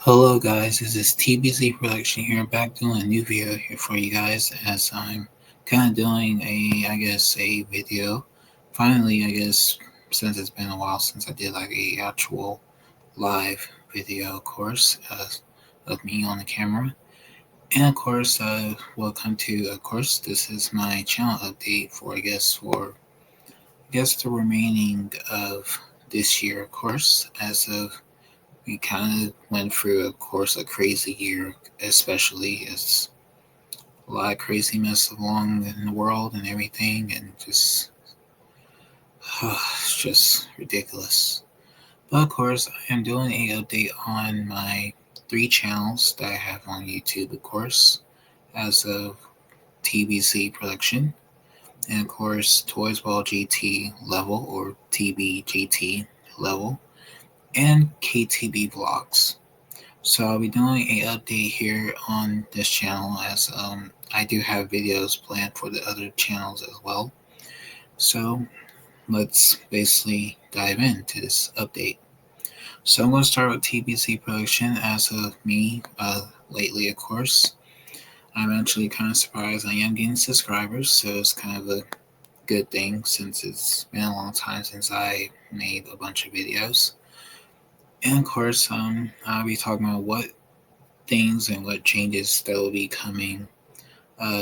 Hello guys, this is TBZ Production here, back doing a new video here for you guys as I'm kind of doing a video. Finally, since it's been a while since I did like a actual live video, of course, of me on the camera. And of course, welcome to, of course, this is my channel update for, the remaining of this year, of course, as of we kind of went through, of course, a crazy year, especially as a lot of craziness along in the world and everything, and just it's just ridiculous. But of course, I am doing a update on my three channels that I have on YouTube, of course, as of TBC Production, and of course, Toys Ball GT level or TBGT level, and KTB Vlogs. So I'll be doing a update here on this channel as I do have videos planned for the other channels as well. So let's basically dive into this update. So I'm going to start with TBC Production as of me lately, of course. I'm actually kind of surprised I am getting subscribers, so it's kind of a good thing since it's been a long time since I made a bunch of videos. And of course, I'll be talking about what things and what changes that will be coming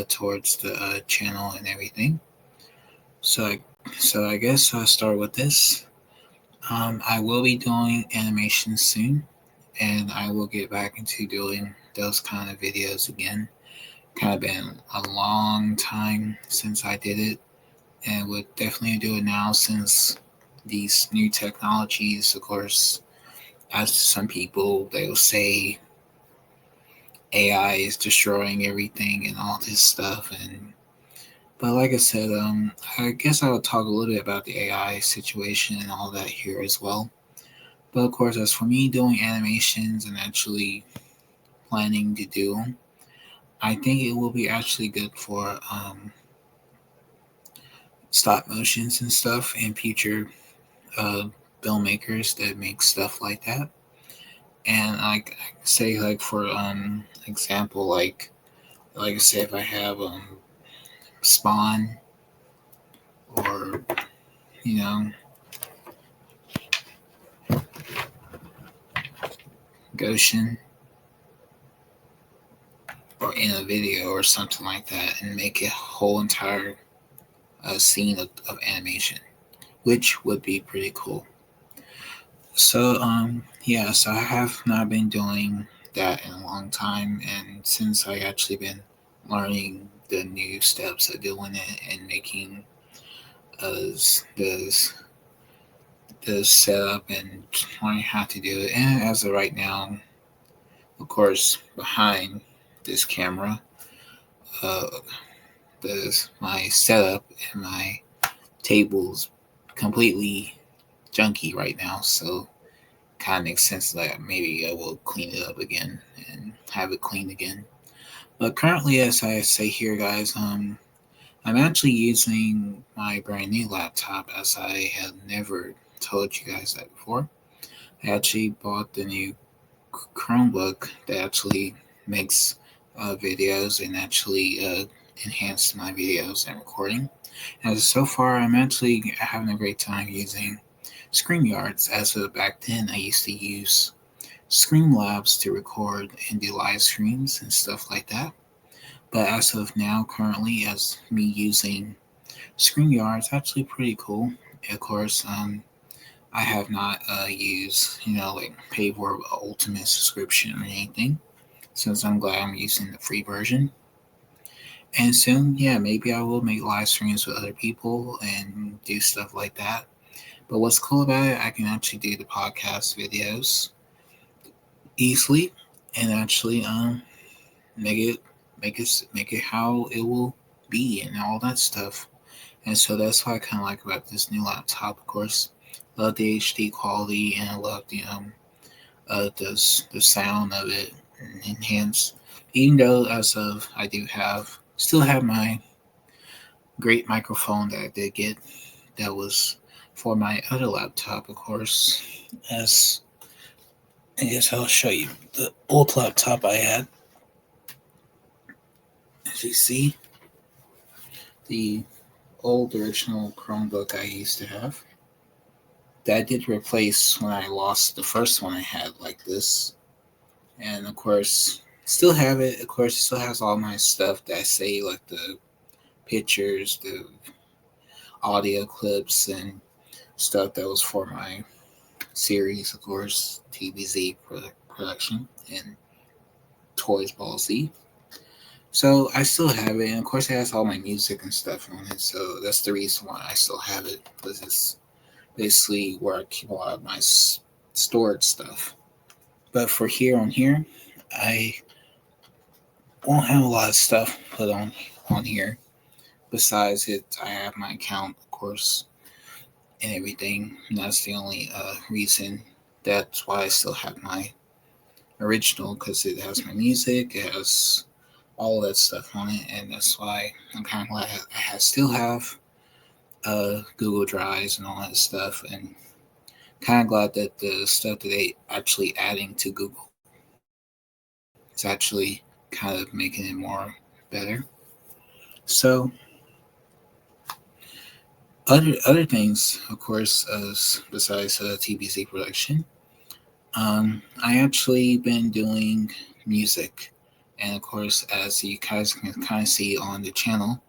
towards the channel and everything. So I guess I'll start with this. I will be doing animation soon, and I will get back into doing those kind of videos again. Kind of been a long time since I did it, and would definitely do it now since these new technologies, of course, as some people they will say AI is destroying everything and all this stuff. And but like I said, I guess I will talk a little bit about the AI situation and all that here as well. But of course, as for me doing animations and actually planning to do them, I think it will be actually good for stop motions and stuff and future uh, filmmakers that make stuff like that. And I say like for example, like I say if I have Spawn or you know Goshen or in a video or something like that and make a whole entire scene of animation, which would be pretty cool. So yeah, so I have not been doing that in a long time, and since I actually been learning the new steps of doing it and making the setup and learning how to do it, and as of right now, of course, behind this camera, uh, my setup and my table's completely junky right now, so kind of makes sense that maybe I will clean it up again and have it clean again. But currently, as I say here, guys, I'm actually using my brand new laptop as I had never told you guys that before. I actually bought the new Chromebook that actually makes videos and actually enhance my videos and recording. And so far, I'm actually having a great time using StreamYards. As of back then, I used to use Streamlabs to record and do live streams and stuff like that. But as of now, currently, as me using StreamYard, it's actually pretty cool. Of course, I have not used, like pay for ultimate subscription or anything, since I'm glad I'm using the free version. And soon, yeah, maybe I will make live streams with other people and do stuff like that. But what's cool about it, I can actually do the podcast videos easily and actually make it make it how it will be and all that stuff. And so that's what I kind of like about this new laptop. Of course, love the HD quality and I love the sound of it enhanced. Even though as of I do have still have my great microphone that I did get that was for my other laptop, of course, as I guess I'll show you the old laptop I had. As you see, the old original Chromebook I used to have. That did replace when I lost the first one I had like this. And of course, still have it. Of course, it still has all my stuff that I say, like the pictures, the audio clips, and stuff that was for my series, of course, TVZ production and Toys Ball Z. So I still have it, and of course, it has all my music and stuff on it. So that's the reason why I still have it, because it's basically where I keep a lot of my stored stuff. But for here on here, I won't have a lot of stuff put on here. Besides it, I have my account, of course, and everything. And that's the only reason. That's why I still have my original, because it has my music, it has all that stuff on it, and that's why I'm kind of glad still have Google Drives and all that stuff, and kind of glad that the stuff that they actually adding to Google is actually kind of making it more better. So other things, of course, besides TBC production, I actually been doing music, and of course, as you guys can kind of see on the channel,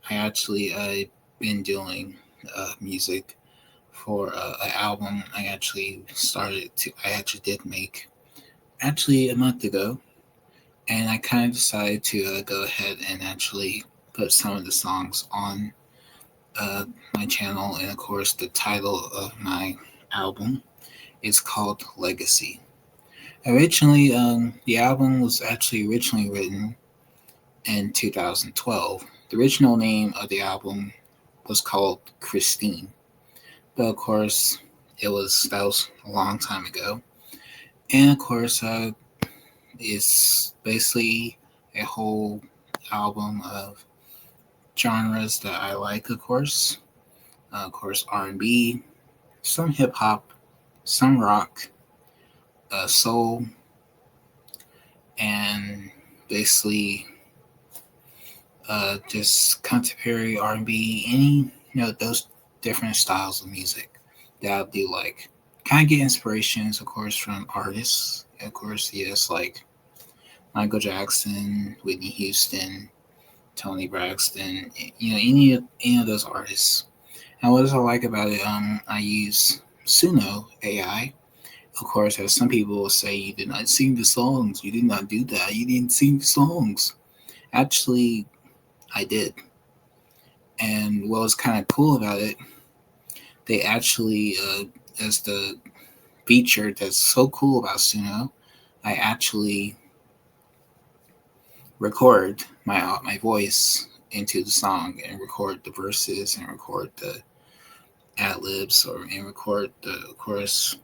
I actually been doing music for an album I actually did make actually a month ago, and I kind of decided to go ahead and actually put some of the songs on my channel. And of course, the title of my album is called Legacy. Originally, the album was actually originally written in 2012. The original name of the album was called Christine, but of course, that was a long time ago. And of course, it's basically a whole album of genres that I like. Of course, R&B, some hip hop, some rock, soul, and basically just contemporary R&B, any those different styles of music that I do like. Kind of get inspirations, of course, from artists. Of course, yes, like Michael Jackson, Whitney Houston, Tony Braxton, any of those artists. And what I like about it, I use Suno AI. Of course, as some people will say, you did not sing the songs. You did not do that. You didn't sing the songs. Actually, I did. And what was kind of cool about it, they actually, as the feature that's so cool about Suno, I actually record my voice into the song and record the verses and record the ad libs and record the of course.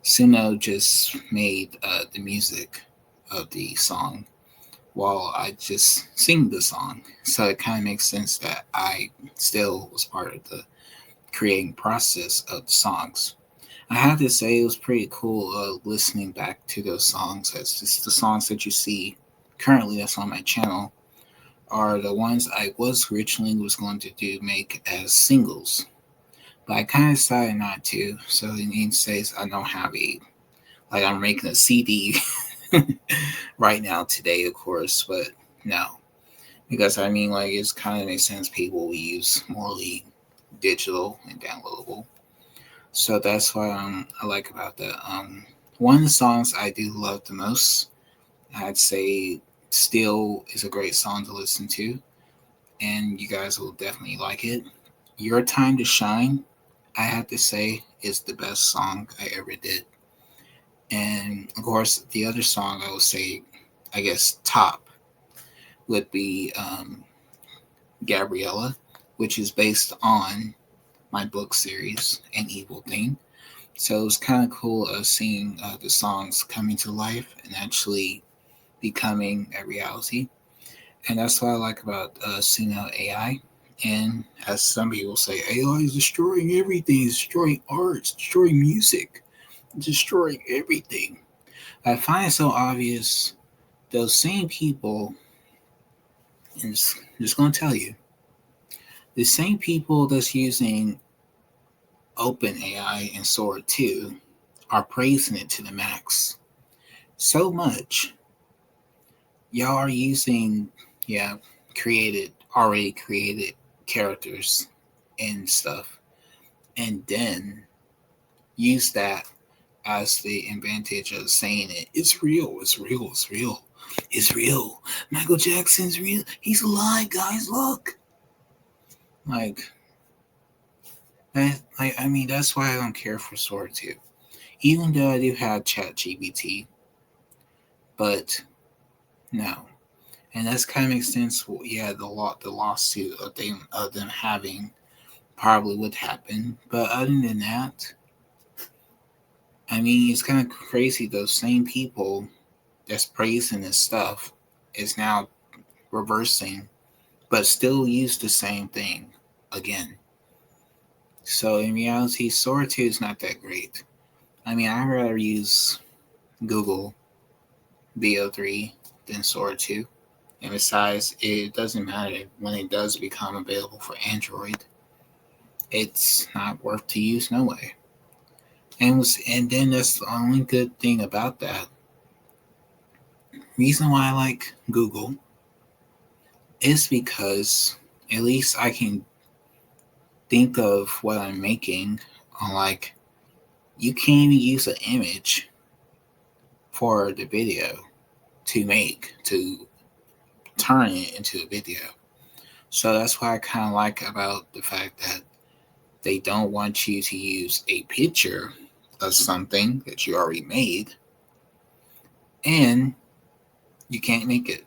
Suno just made the music of the song while I just sing the song. So it kind of makes sense that I still was part of the creating process of the songs. I have to say it was pretty cool listening back to those songs. That's just the songs that you see currently that's on my channel are the ones I was originally was going to do make as singles. But I kind of decided not to. So in these days I don't have I'm making a CD right now today, of course, but no. Because I mean, like, it's kind of makes sense people will use morely digital and downloadable. So that's what I like about that. One of the songs I do love the most, I'd say, still is a great song to listen to, and you guys will definitely like it. Your Time to Shine, I have to say, is the best song I ever did. And of course, the other song I would say, I guess, top would be Gabriella, which is based on my book series, An Evil Thing. So it was kind of cool seeing the songs coming to life and actually becoming a reality. And that's what I like about Suno AI. And as some people say, AI is destroying everything, it's destroying art, it's destroying music, it's destroying everything. I find it so obvious. Those same people, and just gonna tell you, the same people that's using OpenAI and Sora 2 are praising it to the max. So much. Y'all are using, yeah, already created characters and stuff, and then use that as the advantage of saying it's real, it's real, it's real, it's real. Michael Jackson's real. He's alive, guys. Look, like, I mean, that's why I don't care for Sora 2. Even though I do have ChatGPT, but no, and that's kind of makes sense. Well, yeah, the lawsuit of them having probably would happen, but other than that, I mean, it's kind of crazy. Those same people that's praising this stuff is now reversing, but still use the same thing again. So in reality, Sora 2 is not that great. I mean, I'd rather use Google VO3 than Sora 2. And besides, it doesn't matter when it does become available for Android. It's not worth to use no way. And then that's the only good thing about that. Reason why I like Google is because at least I can think of what I'm making. Like, you can't even use an image for the video to turn it into a video. So that's why I kind of like about the fact that they don't want you to use a picture of something that you already made, and you can't make it.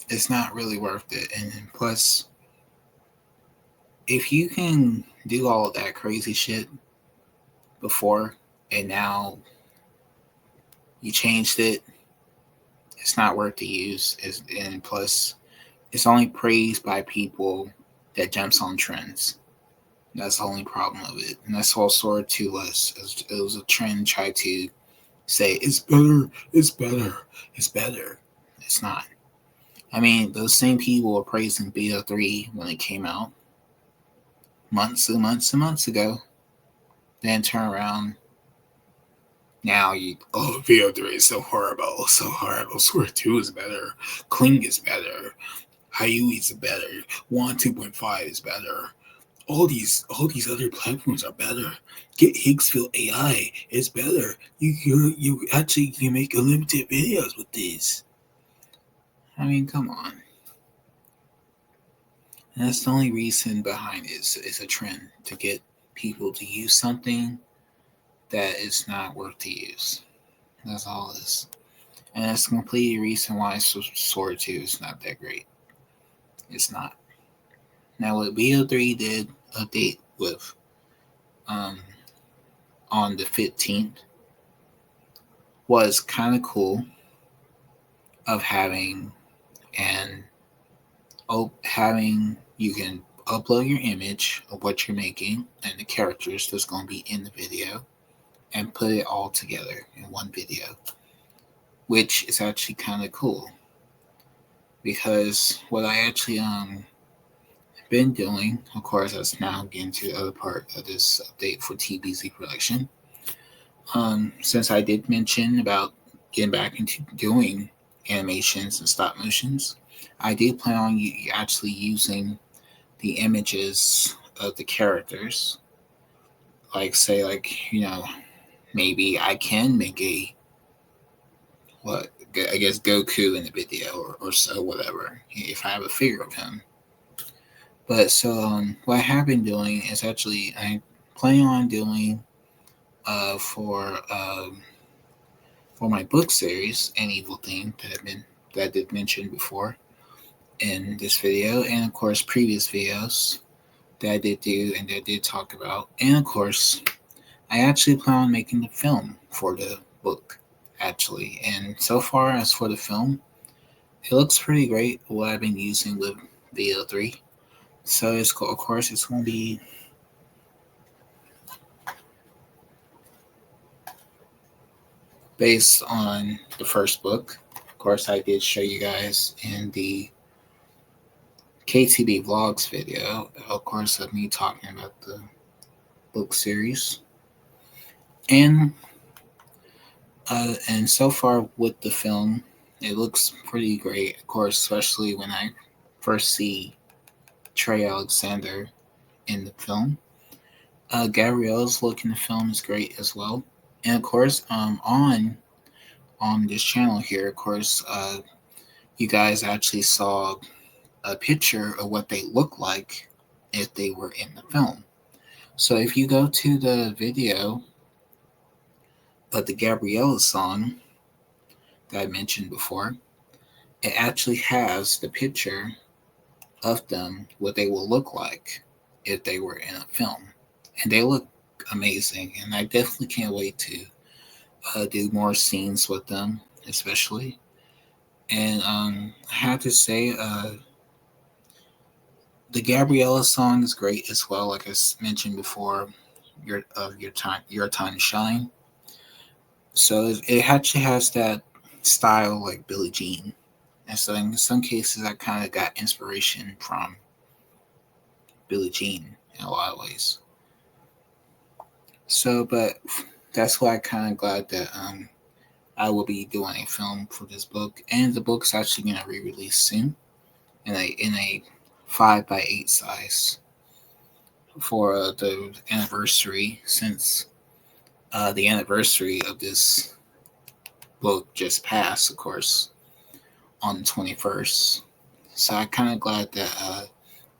It's not really worth it. And plus, if you can do all of that crazy shit before and now you changed it, it's not worth the use. And plus, it's only praised by people that jumps on trends. That's the only problem of it. And that's all Sora 2 was. It was a trend try to say, it's better, it's better, it's better. It's not. I mean, those same people were praising BO3 when it came out months and months and months ago. Then turn around. Now VO3 is so horrible, so horrible. Sora 2 is better. Kling is better. Hyui is better. 2.5 is better. All these other platforms are better. Get Higgsville AI is better. You actually can make unlimited videos with this. I mean, come on. And that's the only reason behind it is a trend to get people to use something that is not worth to use. That's all it is. And that's the complete reason why Sora 2 is not that great. It's not. Now, what BO3 did update with um, on the 15th was kind of cool of having you can upload your image of what you're making and the characters that's going to be in the video and put it all together in one video, which is actually kind of cool because what I actually been doing, of course, that's now getting to the other part of this update for TBZ production. Since I did mention about getting back into doing animations and stop motions, I do plan on actually using the images of the characters. Like, say, maybe I can make I guess Goku in the video or so, whatever, if I have a figure of him. But so, what I have been doing is actually, I plan on doing for my book series, An Evil Thing, that I did mention before in this video, and of course previous videos that I did do and that I did talk about, and of course I actually plan on making the film for the book actually. And so far as for the film, it looks pretty great. What I've been using with VO3, so it's of course it's going to be based on the first book. Of course, I did show you guys in the KTB Vlogs video, of course, of me talking about the book series. And so far with the film, it looks pretty great. Of course, especially when I first see Trey Alexander in the film. Gabrielle's look in the film is great as well. And of course, on this channel here, of course, you guys actually saw a picture of what they look like if they were in the film. So if you go to the video of the Gabriella song that I mentioned before, it actually has the picture of them, what they will look like if they were in a film. And they look amazing. And I definitely can't wait to do more scenes with them, especially. And I have to say, the Gabriella song is great as well. Like I mentioned before, your time to shine. So it actually has that style like Billie Jean, and so in some cases, I kind of got inspiration from Billie Jean in a lot of ways. So, but that's why I'm kind of glad that I will be doing a film for this book, and the book's actually gonna re-release soon in a 5x8 size for the anniversary, since the anniversary of this book just passed, of course, on the 21st. So I'm kind of glad that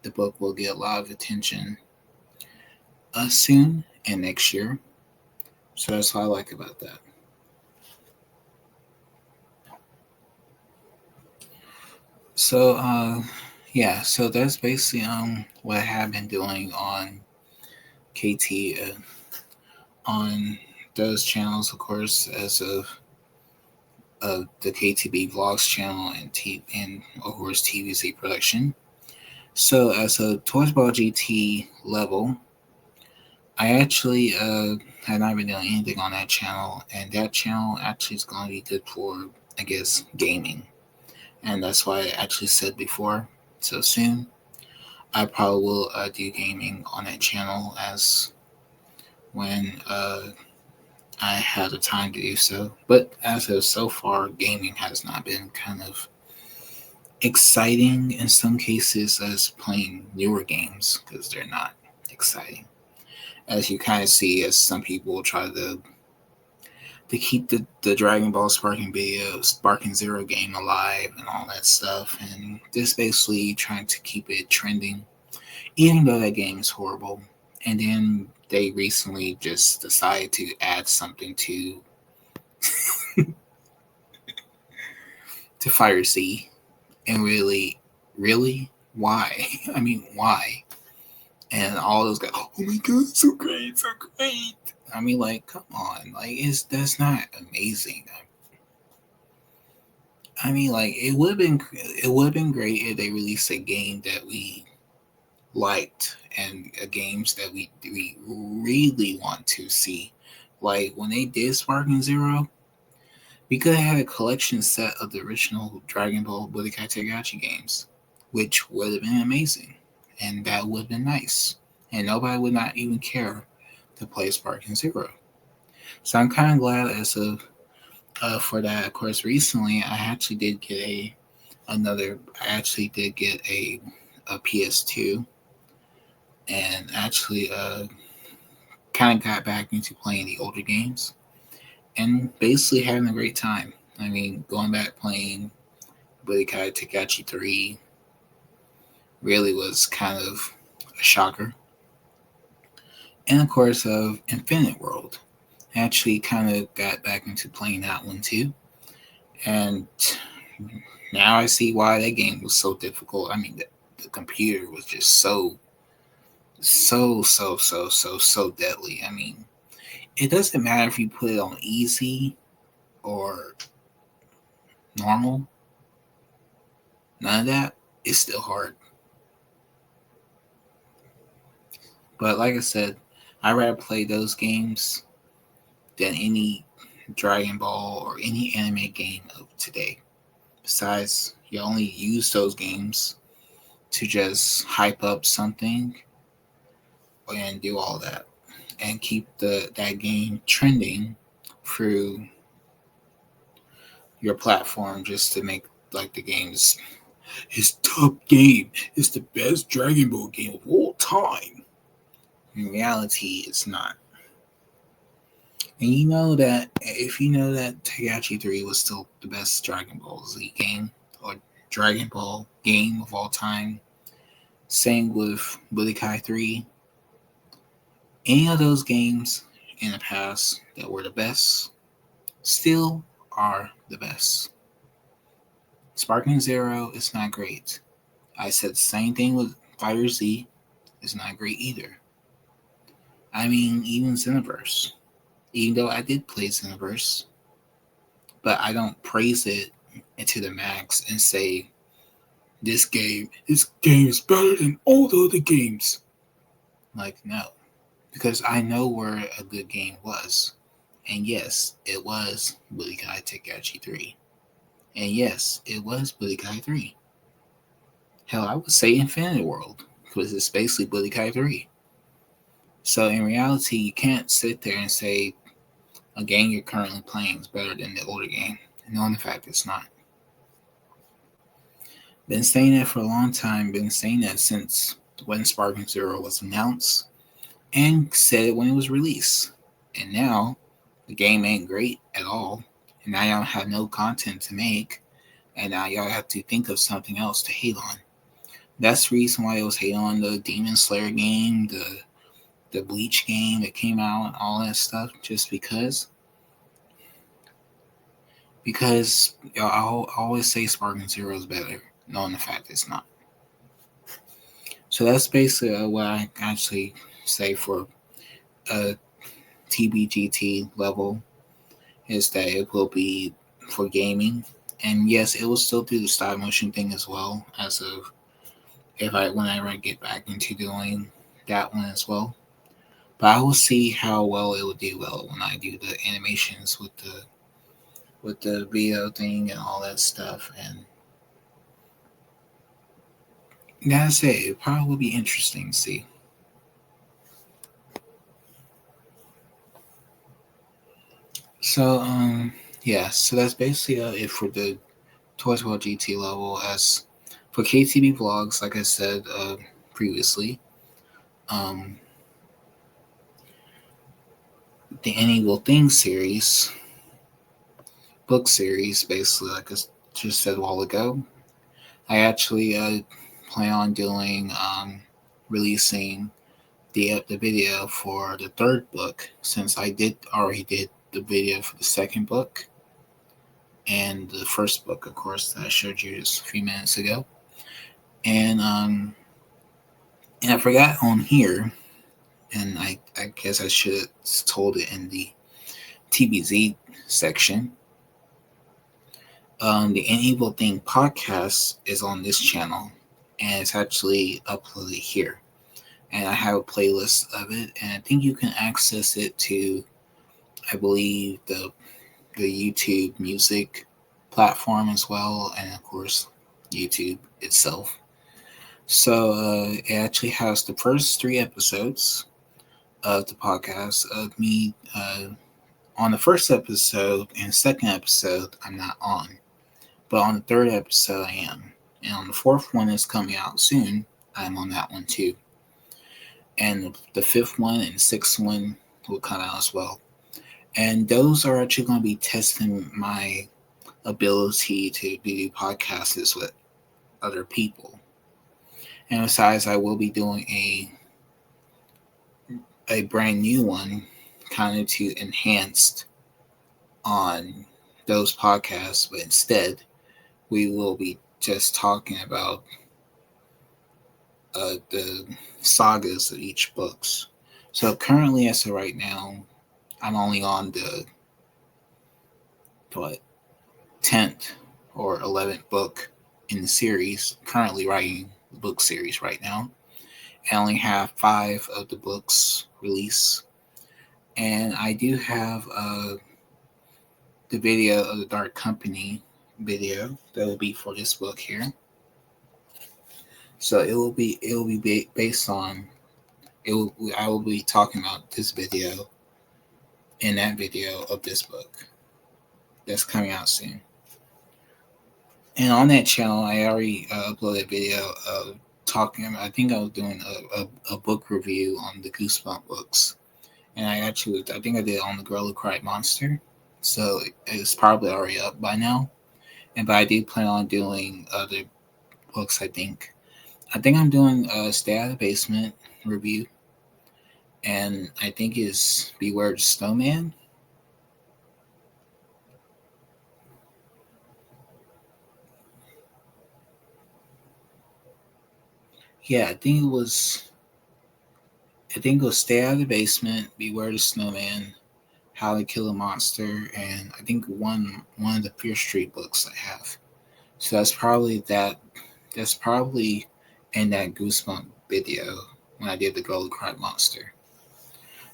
the book will get a lot of attention soon and next year. So that's what I like about that. So yeah, so that's basically what I have been doing on KT on those channels, of course, as of the KTB Vlogs channel and of course TVZ production. So as a Toys Ball GT level, I actually had not been doing anything on that channel, and that channel actually is going to be good for, I guess, gaming. And that's why I actually said before, so soon, I probably will do gaming on that channel as when I have the time to do so. But as of so far, gaming has not been kind of exciting in some cases as playing newer games, because they're not exciting. As you kind of see, as some people try to keep the Dragon Ball Sparking Zero game alive and all that stuff, and just basically trying to keep it trending, even though that game is horrible. And then they recently just decided to add something to Fire Z, and really, why? I mean, why? And all those guys, oh my god, so great, so great. I mean, like, come on, like, that's not amazing. I mean, like, it would have been great if they released a game that we liked and games that we really want to see. Like when they did Sparking Zero, we could have had a collection set of the original Dragon Ball Budokai Tenkaichi games, which would have been amazing, and that would have been nice, and nobody would not even care to play Sparking Zero. So I'm kind of glad as of for that. Of course, recently I actually did get I actually did get a PS2, and actually kind of got back into playing the older games and basically having a great time. I mean, going back playing Budokai Tenkaichi 3 really was kind of a shocker. And of course, of Infinite World. I actually kind of got back into playing that one too. And now I see why that game was so difficult. I mean, the computer was just so deadly. I mean, it doesn't matter if you put it on easy or normal, none of that. It's still hard. But like I said, I'd rather play those games than any Dragon Ball or any anime game of today. Besides, you only use those games to just hype up something and do all that and keep that game trending through your platform just to make like the games his top game. It's the best Dragon Ball game of all time. In reality, it's not. And you know that if you know that Tenkaichi 3 was still the best Dragon Ball Z game or Dragon Ball game of all time, same with Budokai 3, any of those games in the past that were the best still are the best. Sparking Zero is not great. I said the same thing with Fighter Z. It's not great either. I mean, even Xenoverse. Even though I did play Xenoverse, but I don't praise it into the max and say this game is better than all the other games. Like, no, because I know where a good game was, and yes, it was Budokai Tenkaichi 3, and yes, it was Budokai 3. Hell, I would say Infinity World because it's basically Budokai 3. So in reality, you can't sit there and say a game you're currently playing is better than the older game, knowing the fact it's not. Been saying that for a long time, been saying that since when Sparking Zero was announced, and said it when it was released. And now, the game ain't great at all, and now y'all have no content to make, and now y'all have to think of something else to hate on. That's the reason why it was hate on the Demon Slayer game, the Bleach game that came out, and all that stuff, just because I'll always say Sparking Zero is better, knowing the fact it's not. So that's basically what I actually say for a TBGT level, is that it will be for gaming, and yes, it will still do the stop motion thing as well as of whenever I get back into doing that one as well. But I will see how well it will do when I do the animations with the video thing and all that stuff, and that's it. It probably will be interesting to see. So yeah, so that's basically it for the Toys World GT level. As for KTB vlogs, like I said previously, the Any Will Thing series, book series, basically, like I just said a while ago, I actually plan on doing releasing the video for the third book, since I already did the video for the second book and the first book, of course, that I showed you just a few minutes ago. And I forgot on here, and I guess I should have told it in the TBZ section. The An Evil Thing podcast is on this channel, and it's actually uploaded here. And I have a playlist of it, and I think you can access it to, I believe, the YouTube music platform as well, and of course YouTube itself. So it actually has the first 3 episodes of the podcast of me on the first episode, and second episode I'm not on, but on the third episode I am, and on the fourth one is coming out soon, I'm on that one too, and the fifth one and sixth one will come out as well. And those are actually going to be testing my ability to do podcasts with other people. And besides, I will be doing a brand new one, kind of to enhance on those podcasts, but instead we will be just talking about the sagas of each books. So currently, as of right now, I'm only on the 10th or 11th book in the series. Currently writing the book series right now. I only have 5 of the books released, and I do have the video of the Dark Company video that will be for this book here. So it will be based on it. I will be talking about this video in that video of this book that's coming out soon. And on that channel, I already uploaded a video of talking. I think I was doing a book review on the Goosebump books, and I think I did it on the Girl Who Cried Monster. So it's probably already up by now. But I do plan on doing other books. I think I'm doing a Stay Out of the Basement review, and I think it's Beware the Snowman. Yeah, I think it was Stay Out of the Basement, Beware the Snowman, How to Kill a Monster, and I think one of the Fear Street books I have. So That's probably in that Goosebump video when I did the Girl Who Cried Monster.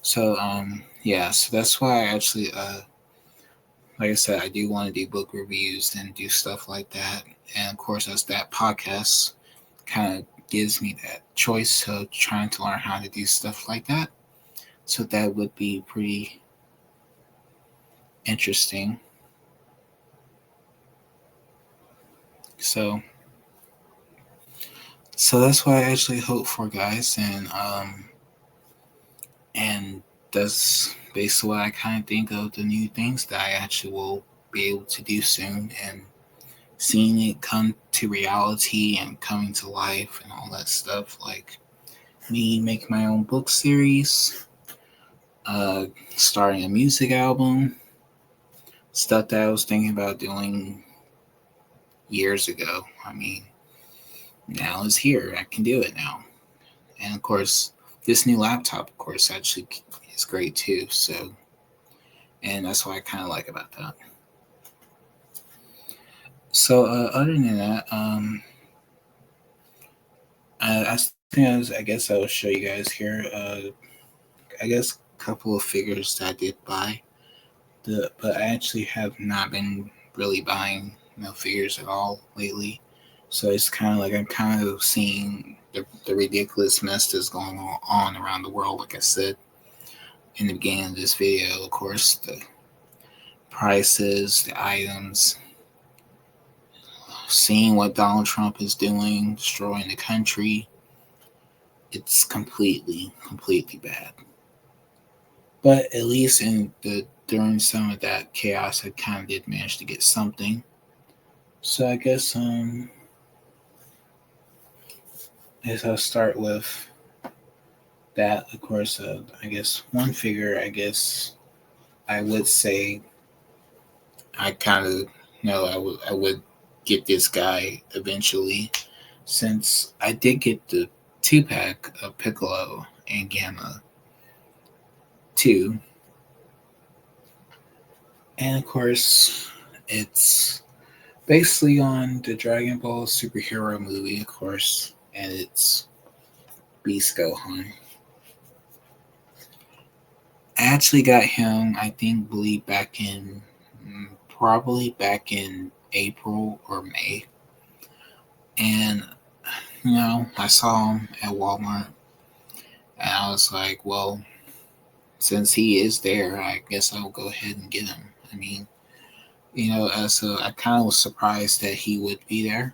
So yeah, so that's why I actually like I said, I do want to do book reviews and do stuff like that. And of course, as that podcast kind of gives me that choice of trying to learn how to do stuff like that. So that would be pretty interesting. So so that's what I actually hope for, guys, and that's basically what I kind of think of the new things that I actually will be able to do soon, and seeing it come to reality and coming to life and all that stuff, like me making my own book series, uh, starting a music album, stuff that I was thinking about doing years ago. I mean, now it's here. I can do it now. And of course, this new laptop, of course, actually is great too. So, and that's what I kind of like about that. So, other than that, I guess I will show you guys here. I guess a couple of figures that I did buy. But I actually have not been really buying figures at all lately. So it's kind of like I'm kind of seeing the ridiculous mess that's going on around the world. Like I said in the beginning of this video, of course, the prices, the items, seeing what Donald Trump is doing, destroying the country. It's completely bad. But at least during some of that chaos, I kind of did manage to get something. So I guess as I'll start with that, of course, I guess one figure, I guess I would say I kind of know I would get this guy eventually, since I did get the 2-pack of Piccolo and Gamma 2. And of course, it's basically on the Dragon Ball superhero movie, of course, and it's Beast Gohan. I actually got him, I think, believe back in probably back in April or May, and I saw him at Walmart, and I was like, well, since he is there, I guess I'll go ahead and get him. I mean, so I kind of was surprised that he would be there.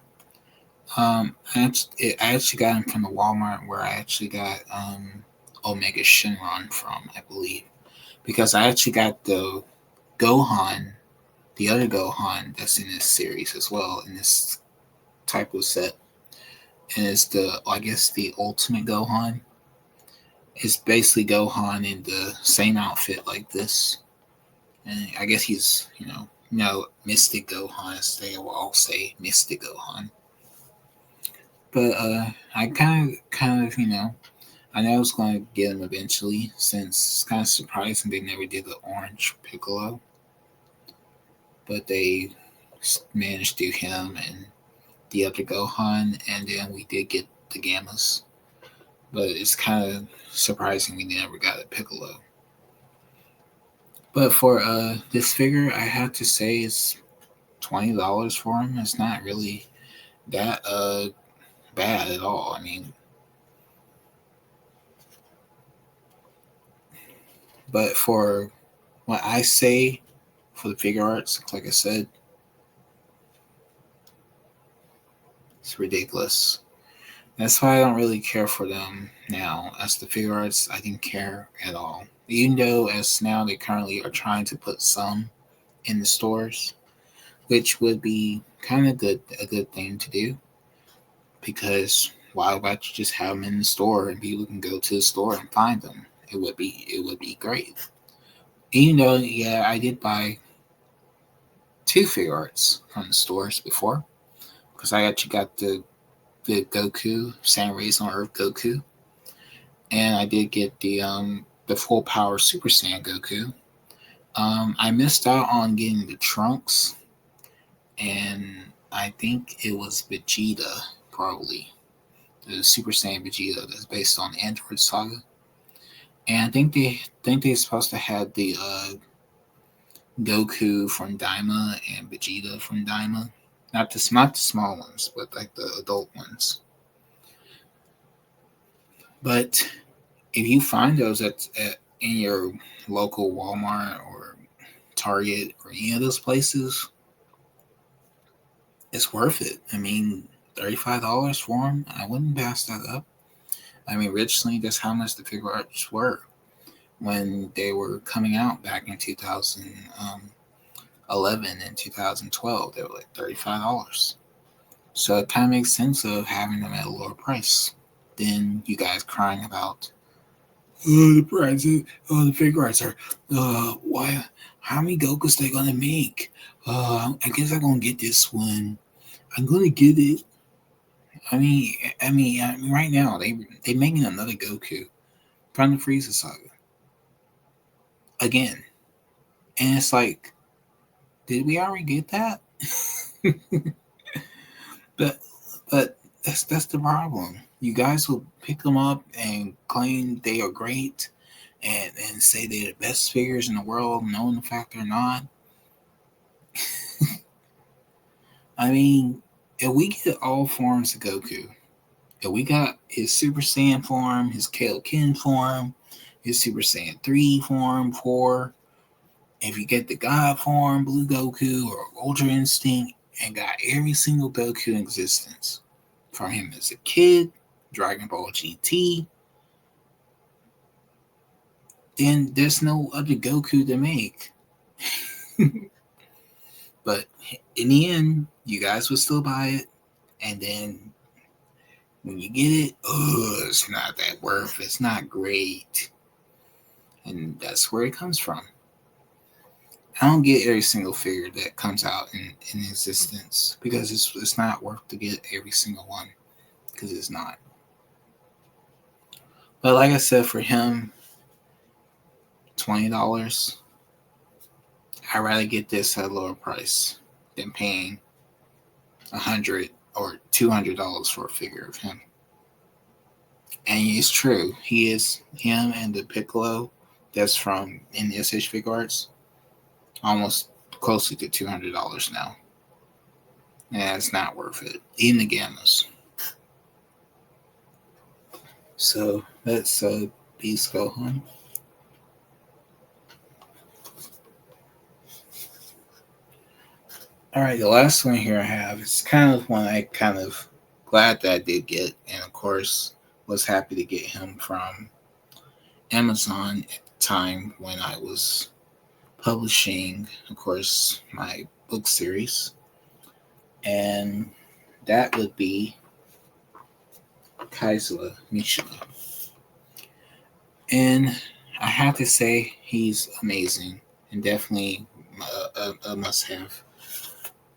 I actually got him from the Walmart where I actually got Omega Shenron from, I believe, because I actually got the Gohan, the other Gohan that's in this series as well, in this type of set, and it's I guess the Ultimate Gohan. It's basically Gohan in the same outfit like this, and I guess he's Mystic Gohan, as they will all say, Mystic Gohan. But I kind of I know I was going to get him eventually, since it's kind of surprising they never did the orange Piccolo, but they managed to do him and the other Gohan, and then we did get the Gammas. But it's kind of surprising we never got a Piccolo. But for this figure, I have to say it's $20 for him. It's not really that bad at all. I mean, but for what I say for the figure arts, like I said, it's ridiculous. That's why I don't really care for them now. As the figure arts, I didn't care at all. Even though as now they currently are trying to put some in the stores, which would be kind of a good thing to do, because why about you just have them in the store and people can go to the store and find them? It would be great. Even though, yeah, I did buy two figure arts from the stores before, because I actually got the Goku, Sand Rays on Earth Goku, and I did get the full power Super Saiyan Goku. I missed out on getting the Trunks, and I think it was Vegeta, probably the Super Saiyan Vegeta that's based on Android Saga. And I think they're supposed to have the Goku from Daima and Vegeta from Daima. Not the small ones, but like the adult ones. But if you find those in your local Walmart or Target or any of those places, it's worth it. I mean, $35 for them, I wouldn't pass that up. I mean, originally, that's how much the figure arts were when they were coming out back in 2011 and 2012. They were like $35. So it kind of makes sense of having them at a lower price than you guys crying about, oh, the prices, oh, the figure arts are, why, how many Gokus they gonna make? I guess I'm gonna get this one. I'm gonna get it. I mean, right now they making another Goku from the Frieza saga again, and it's like, did we already get that? but but that's the problem. You guys will pick them up and claim they are great, and say they're the best figures in the world, knowing the fact they're not. I mean, if we get all forms of Goku, if we got his Super Saiyan form, his Kaioken form, his Super Saiyan 3 form, 4, if you get the God form, Blue Goku, or Ultra Instinct, and got every single Goku in existence, from him as a kid, Dragon Ball GT, then there's no other Goku to make. But in the end, you guys will still buy it, and then when you get it, oh, it's not that worth. It's not great, and that's where it comes from. I don't get every single figure that comes out in existence, because it's not worth to get every single one, because it's not. But like I said, for him, $20. I'd rather get this at a lower price than paying $100 or $200 for a figure of him. And it's true, he is him and the Piccolo that's from in SH Figure Arts, almost closely to $200 now. Yeah, it's not worth it. Even the Gammas. So let's Beast Gohan. All right, the last one here I have is kind of one I kind of glad that I did get, and of course was happy to get him from Amazon at the time when I was publishing, of course, my book series, and that would be Kaiserslautern Michelin. And I have to say, he's amazing and definitely a must-have.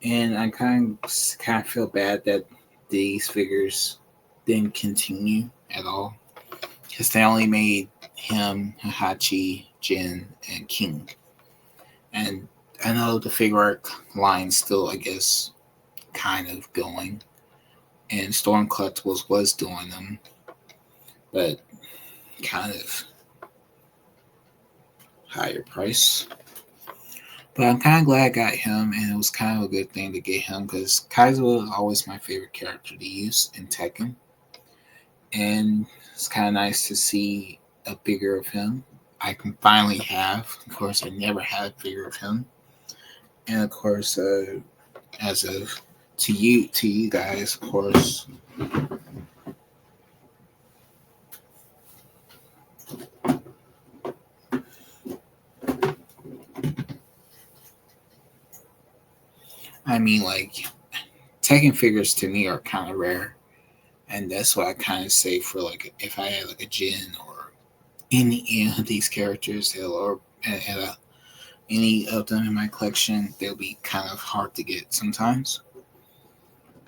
And I kind of feel bad that these figures didn't continue at all, because they only made him, Hachi, Jin, and King. And I know the figure art line still, I guess, kind of going, and Storm Collectibles was doing them, but kind of higher price. But I'm kind of glad I got him, and it was kind of a good thing to get him because Kaizo is always my favorite character to use in Tekken, and it's kind of nice to see a figure of him. I can finally have. Of course, I never had a figure of him, and of course, as of to you guys, of course. I mean, like Tekken figures to me are kind of rare, and that's why I kind of say for like if I had like a Jin or any of these characters, or any of them in my collection, they'll be kind of hard to get sometimes.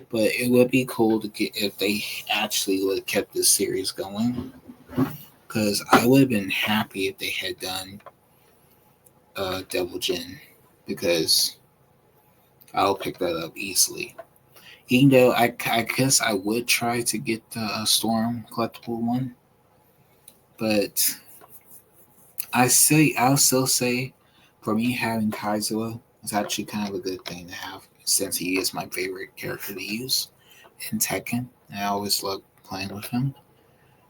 But it would be cool to get if they actually would have kept this series going, because I would have been happy if they had done Devil Jin, because I'll pick that up easily. Even though I guess I would try to get the Storm collectible one, but I'll still say, for me having Kaizoa is actually kind of a good thing to have since he is my favorite character to use in Tekken. I always love playing with him,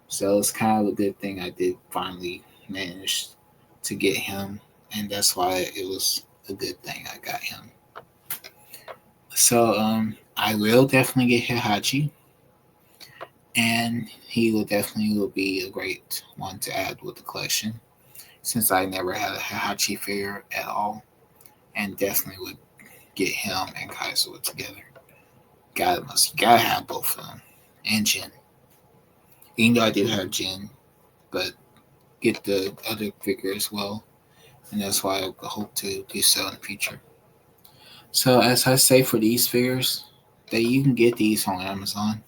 so it's kind of a good thing I did finally manage to get him, and that's why it was a good thing I got him. So I will definitely get Hihachi, and he will be a great one to add with the collection since I never had a Hihachi figure at all, and definitely would get him and Kaiser together. Gotta have both of them, and Jin. Even though I do have Jin, but get the other figure as well, and that's why I hope to do so in the future. So as I say for these figures, that you can get these on Amazon,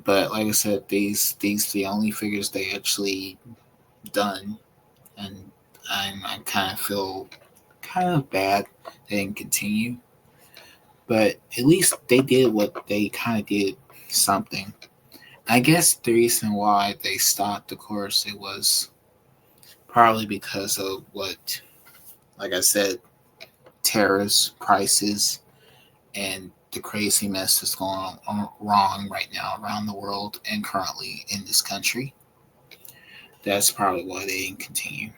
but like I said, these the only figures they actually done, and I kind of feel kind of bad they didn't continue, but at least they did what they kind of did something. I guess the reason why they stopped the course it was probably because of what, like I said, tariffs, prices, and the crazy mess that's going on wrong right now around the world and currently in this country. That's probably why they didn't continue.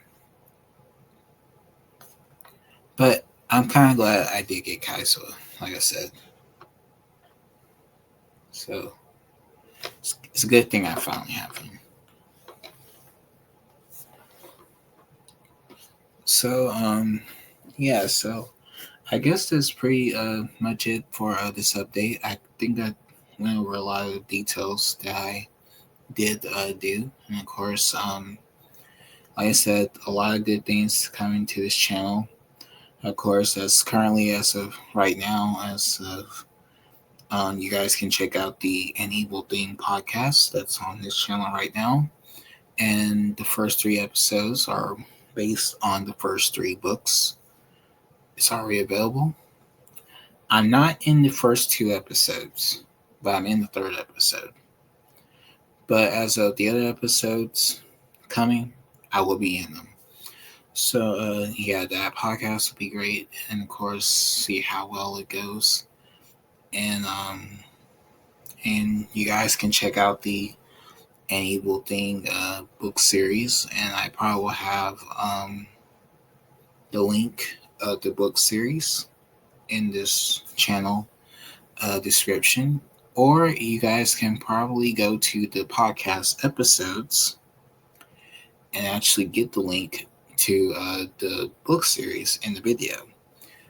But I'm kind of glad I did get Kaiser, like I said. So it's a good thing I finally have him. So yeah, so I guess that's pretty much it for this update. I think I went over a lot of the details that I did do, and of course, like I said, a lot of good things coming to this channel. Of course, as currently as of right now, as of you guys can check out the An Evil Thing podcast that's on this channel right now, and the first three episodes are based on the first three books. It's already available. I'm not in the first two episodes, but I'm in the third episode. But as of the other episodes coming, I will be in them. So yeah, that podcast will be great, and of course, see how well it goes. And and you guys can check out the An Evil Thing book series, and I probably will have the link of the book series in this channel description, or you guys can probably go to the podcast episodes and actually get the link to the book series in the video.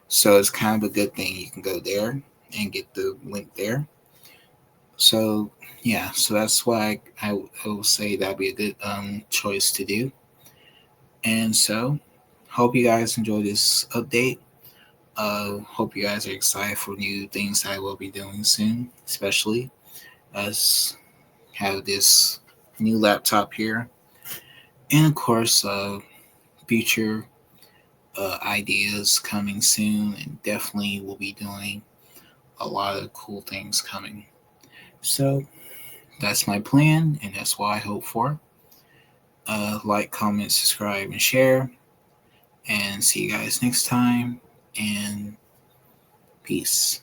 So it's kind of a good thing. You can go there and get the link there. So yeah, so that's why I will say that'd be a good choice to do. And so, hope you guys enjoy this update. Hope you guys are excited for new things I will be doing soon, especially as have this new laptop here, and of course, future ideas coming soon, and definitely will be doing a lot of cool things coming. So that's my plan, and that's what I hope for. Like, comment, subscribe, and share. And see you guys next time. And peace.